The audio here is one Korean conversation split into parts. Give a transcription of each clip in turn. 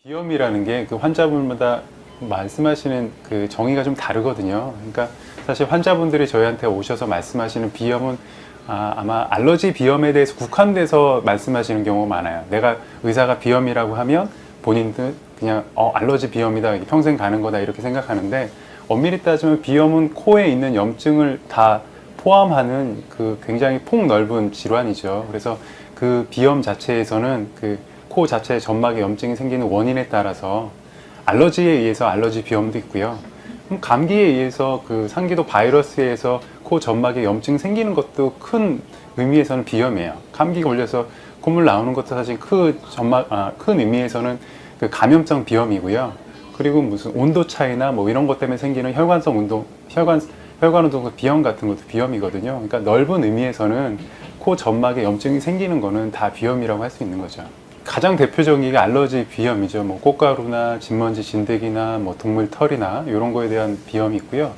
비염이라는 게 그 환자분마다 말씀하시는 그 정의가 좀 다르거든요. 그러니까 사실 환자분들이 저희한테 오셔서 말씀하시는 비염은 아마 알러지 비염에 대해서 국한돼서 말씀하시는 경우가 많아요. 내가 의사가 비염이라고 하면 본인들 그냥 알러지 비염이다, 평생 가는 거다 이렇게 생각하는데, 엄밀히 따지면 비염은 코에 있는 염증을 다 포함하는 그 굉장히 폭넓은 질환이죠. 그래서 그 비염 자체에서는 그 코 자체의 점막에 염증이 생기는 원인에 따라서 알러지에 의해서 알러지 비염도 있고요. 감기에 의해서 그 상기도 바이러스에 의해서 코 점막에 염증 생기는 것도 큰 의미에서는 비염이에요. 감기 걸려서 콧물 나오는 것도 사실 큰 의미에서는 그 감염성 비염이고요. 그리고 무슨 온도 차이나 뭐 이런 것 때문에 생기는 혈관 운동 비염 같은 것도 비염이거든요. 그러니까 넓은 의미에서는 코 점막에 염증이 생기는 거는 다 비염이라고 할 수 있는 거죠. 가장 대표적인 게 알러지 비염이죠. 뭐 꽃가루나 진먼지, 진드기나 뭐 동물 털이나 이런 거에 대한 비염이 있고요.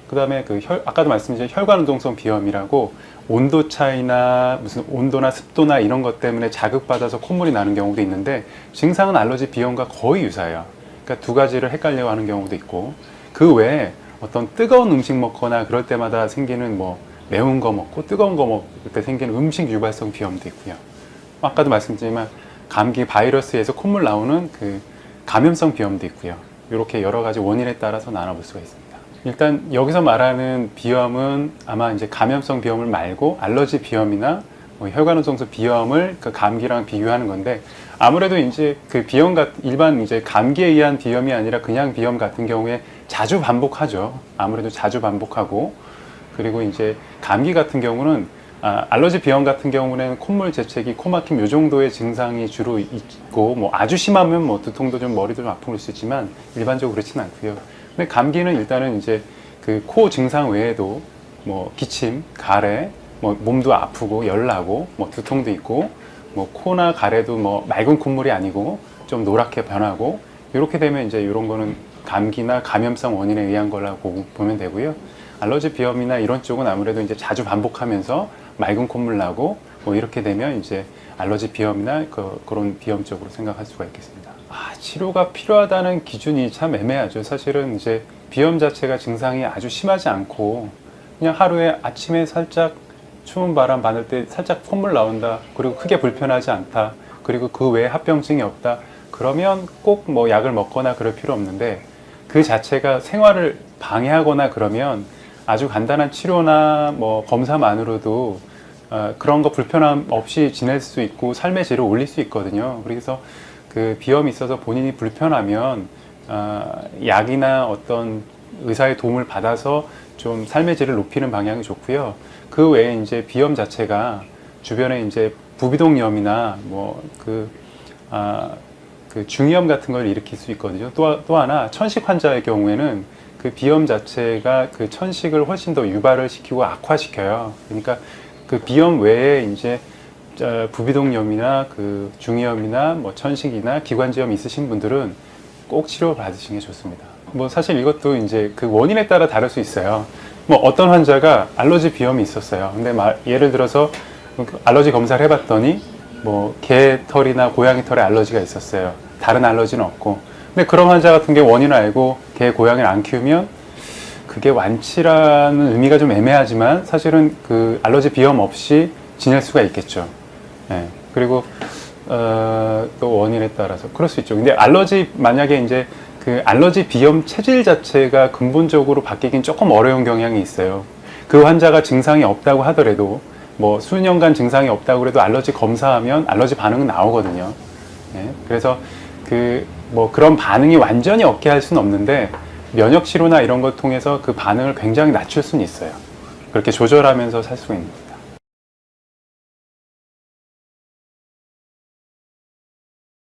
그 다음에 아까도 말씀드린 혈관 운동성 비염이라고 온도 차이나 무슨 온도나 습도나 이런 것 때문에 자극받아서 콧물이 나는 경우도 있는데, 증상은 알러지 비염과 거의 유사해요. 그러니까 두 가지를 헷갈려 하는 경우도 있고, 그 외에 어떤 뜨거운 음식 먹거나 그럴 때마다 생기는 뭐 매운 거 먹고 뜨거운 거 먹을 때 생기는 음식 유발성 비염도 있고요. 아까도 말씀드렸지만 감기 바이러스에서 콧물 나오는 그 감염성 비염도 있고요. 이렇게 여러 가지 원인에 따라서 나눠볼 수가 있습니다. 일단 여기서 말하는 비염은 아마 이제 감염성 비염을 말고 알러지 비염이나 뭐 혈관운동성 비염을 그 감기랑 비교하는 건데, 아무래도 이제 그 비염 일반 이제 감기에 의한 비염이 아니라 그냥 비염 같은 경우에 자주 반복하죠. 아무래도 자주 반복하고, 그리고 이제 감기 같은 경우는 알러지 비염 같은 경우는 콧물, 재채기, 코막힘 요 정도의 증상이 주로 있고, 뭐 아주 심하면 뭐 두통도 좀 머리도 좀 아플 수 있지만 일반적으로 그렇지는 않고요. 근데 감기는 일단은 이제 그 코 증상 외에도 뭐 기침, 가래, 뭐 몸도 아프고 열나고 뭐 두통도 있고, 뭐 코나 가래도 뭐 맑은 콧물이 아니고 좀 노랗게 변하고, 이렇게 되면 이제 이런 거는 감기나 감염성 원인에 의한 거라고 보면 되고요. 알러지 비염이나 이런 쪽은 아무래도 이제 자주 반복하면서 맑은 콧물 나고 뭐 이렇게 되면 이제 알러지 비염이나 그런 비염 쪽으로 생각할 수가 있겠습니다. 치료가 필요하다는 기준이 참 애매하죠. 사실은 이제 비염 자체가 증상이 아주 심하지 않고 그냥 하루에 아침에 살짝 추운 바람 받을 때 살짝 콧물 나온다, 그리고 크게 불편하지 않다, 그리고 그 외에 합병증이 없다, 그러면 꼭 뭐 약을 먹거나 그럴 필요 없는데, 그 자체가 생활을 방해하거나 그러면 아주 간단한 치료나 뭐 검사만으로도 그런 거 불편함 없이 지낼 수 있고 삶의 질을 올릴 수 있거든요. 그래서 그 비염이 있어서 본인이 불편하면 약이나 어떤 의사의 도움을 받아서 좀 삶의 질을 높이는 방향이 좋고요. 그 외에 이제 비염 자체가 주변에 이제 부비동염이나 뭐 그 중이염 같은 걸 일으킬 수 있거든요. 또 하나 천식 환자의 경우에는 그 비염 자체가 그 천식을 훨씬 더 유발을 시키고 악화시켜요. 그러니까 그 비염 외에 이제 부비동염이나 그 중이염이나 뭐 천식이나 기관지염 있으신 분들은 꼭 치료 받으시는 게 좋습니다. 뭐 사실 이것도 이제 그 원인에 따라 다를 수 있어요. 뭐 어떤 환자가 알러지 비염이 있었어요. 근데 예를 들어서 알러지 검사를 해봤더니 뭐 개 털이나 고양이 털에 알러지가 있었어요. 다른 알러지는 없고. 근데 그런 환자 같은 게 원인을 알고 개, 고양이를 안 키우면 그게 완치라는 의미가 좀 애매하지만 사실은 그 알러지 비염 없이 지낼 수가 있겠죠. 그리고 또 원인에 따라서 그럴 수 있죠. 근데 만약에 이제 그 알러지 비염 체질 자체가 근본적으로 바뀌긴 조금 어려운 경향이 있어요. 그 환자가 증상이 없다고 하더라도 뭐 수년간 증상이 없다고 그래도 알러지 검사하면 알러지 반응은 나오거든요. 그래서 뭐 그런 반응이 완전히 없게 할 수는 없는데, 면역 치료나 이런 걸 통해서 그 반응을 굉장히 낮출 수는 있어요. 그렇게 조절하면서 살 수가 있는 거예요.